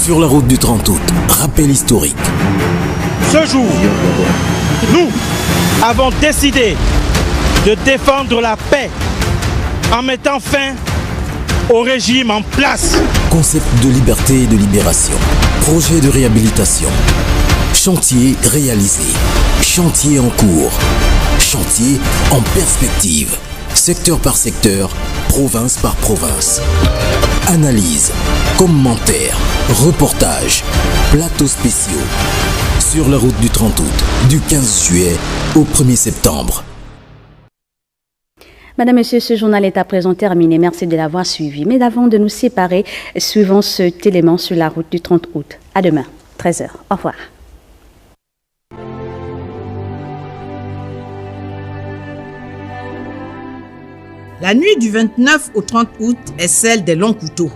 Sur la route du 30 août, rappel historique. Ce jour, nous avons décidé de défendre la paix en mettant fin au régime en place. Concept de liberté et de libération. Projet de réhabilitation. Chantier réalisé. Chantier en cours. Chantier en perspective. Secteur par secteur, province par province. Analyse, commentaires, reportages, plateaux spéciaux. Sur la route du 30 août, du 15 juillet au 1er septembre. Madame, Monsieur, ce journal est à présent terminé. Merci de l'avoir suivi. Mais avant de nous séparer, suivons cet élément sur la route du 30 août. À demain, 13h. Au revoir. La nuit du 29 au 30 août est celle des longs couteaux.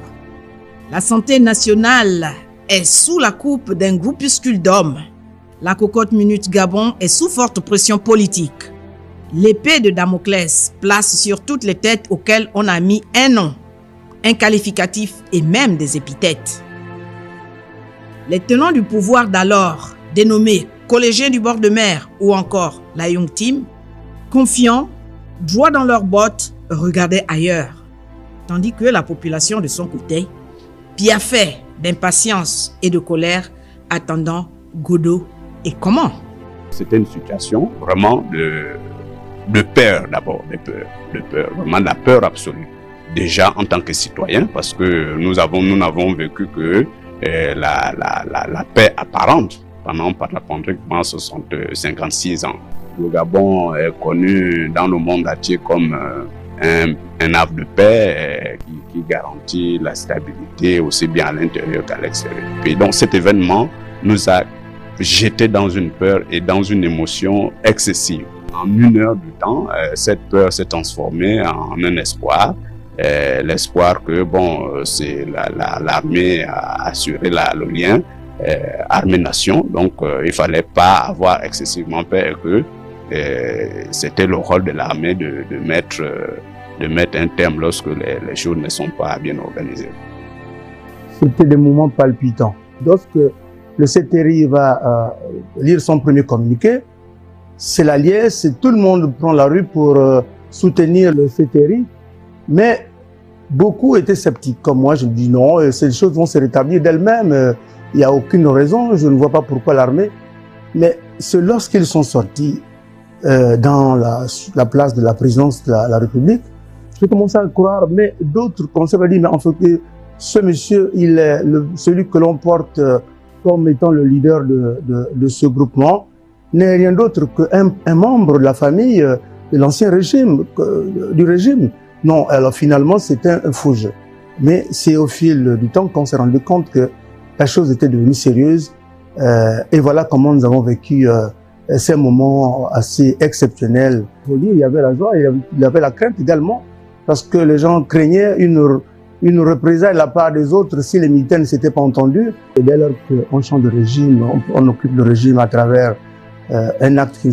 La santé nationale est sous la coupe d'un groupuscule d'hommes. La cocotte Minute Gabon est sous forte pression politique. L'épée de Damoclès place sur toutes les têtes auxquelles on a mis un nom, un qualificatif et même des épithètes. Les tenants du pouvoir d'alors, dénommés collégiens du bord de mer ou encore la Young Team, confiants, droits dans leurs bottes, regardaient ailleurs, tandis que la population de son côté piaffait d'impatience et de colère, attendant Godot et comment. C'était une situation vraiment de peur d'abord, de peur, vraiment de la peur absolue. Déjà en tant que citoyen, parce que nous n'avons vécu que la paix apparente pendant pratiquement 56 ans. Le Gabon est connu dans le monde entier comme un havre de paix qui garantit la stabilité aussi bien à l'intérieur qu'à l'extérieur. Et donc cet événement nous a jetés dans une peur et dans une émotion excessive. En 1 heure de temps, cette peur s'est transformée en un espoir. L'espoir que c'est l'armée a assuré le lien armée-nation. Donc il fallait pas avoir excessivement peur que c'était le rôle de l'armée de mettre un terme lorsque les choses ne sont pas bien organisées. C'était des moments palpitants. Lorsque le CTRI va lire son premier communiqué, c'est la liesse, tout le monde prend la rue pour soutenir le CTRI, mais beaucoup étaient sceptiques. Comme moi, je me dis non, ces choses vont se rétablir d'elles-mêmes, il n'y a aucune raison, je ne vois pas pourquoi l'armée. Mais c'est lorsqu'ils sont sortis dans la place de la présidence de la République, j'ai commencé à croire, mais d'autres conseils m'ont dit, mais en fait, ce monsieur, il est celui que l'on porte comme étant le leader de ce groupement, n'est rien d'autre qu'un membre de la famille de l'ancien régime, du régime. Non, alors finalement, c'était un faux jeu. Mais c'est au fil du temps qu'on s'est rendu compte que la chose était devenue sérieuse. Et voilà comment nous avons vécu ces moments assez exceptionnels. Il y avait la joie, il y avait la crainte également, parce que les gens craignaient une représailles de la part des autres si les militaires ne s'étaient pas entendus. Et dès lors qu'on change de régime, on occupe le régime à travers un acte qui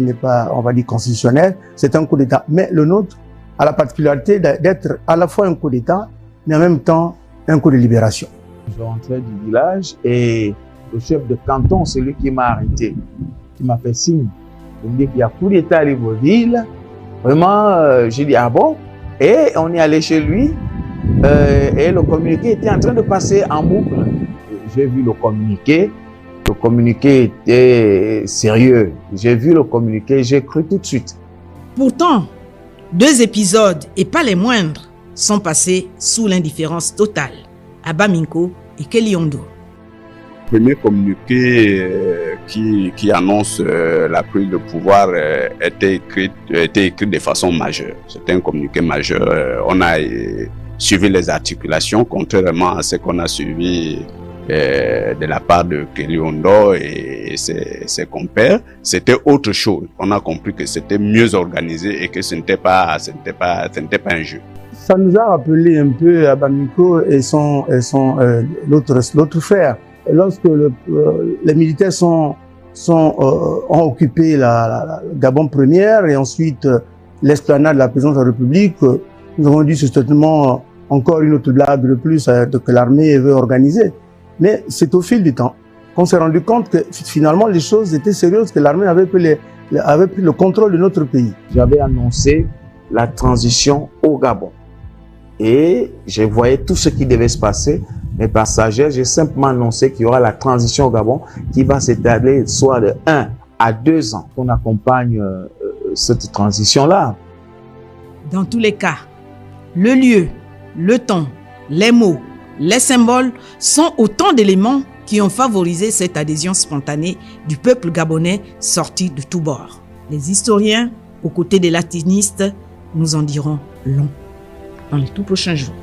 n'est pas, on va dire, constitutionnel, c'est un coup d'État. Mais le nôtre a la particularité d'être à la fois un coup d'État, mais en même temps un coup de libération. Je rentrais du village et le chef de canton, celui qui m'a arrêté, qui m'a fait signe pour me dire qu'il y a coup d'État à Libreville. Vraiment, j'ai dit ah bon? Et on est allé chez lui et le communiqué était en train de passer en boucle. J'ai vu le communiqué était sérieux. J'ai vu le communiqué, j'ai cru tout de suite. Pourtant, 2 épisodes, et pas les moindres, sont passés sous l'indifférence totale. Abba Minko et Kelly Ondo. Le premier communiqué qui annonce la prise de pouvoir était écrit de façon majeure. C'était un communiqué majeur. On a suivi les articulations, contrairement à ce qu'on a suivi de la part de Kelly Ondo et ses compères. C'était autre chose. On a compris que c'était mieux organisé et que ce n'était pas un jeu. Ça nous a rappelé un peu Abba Minko et l'autre frère. Lorsque les militaires ont occupé la Gabon première et ensuite l'esplanade de la présidence de la République, nous avons dit c'est certainement encore une autre blague de plus que l'armée veut organiser. Mais c'est au fil du temps qu'on s'est rendu compte que finalement les choses étaient sérieuses, que l'armée avait pris le contrôle de notre pays. J'avais annoncé la transition au Gabon. Et je voyais tout ce qui devait se passer. Mais par sagesse, j'ai simplement annoncé qu'il y aura la transition au Gabon qui va s'étaler soit de 1 à 2 ans. On accompagne cette transition-là. Dans tous les cas, le lieu, le temps, les mots, les symboles sont autant d'éléments qui ont favorisé cette adhésion spontanée du peuple gabonais sorti de tous bords. Les historiens, aux côtés des latinistes, nous en diront long dans les tout prochains jours.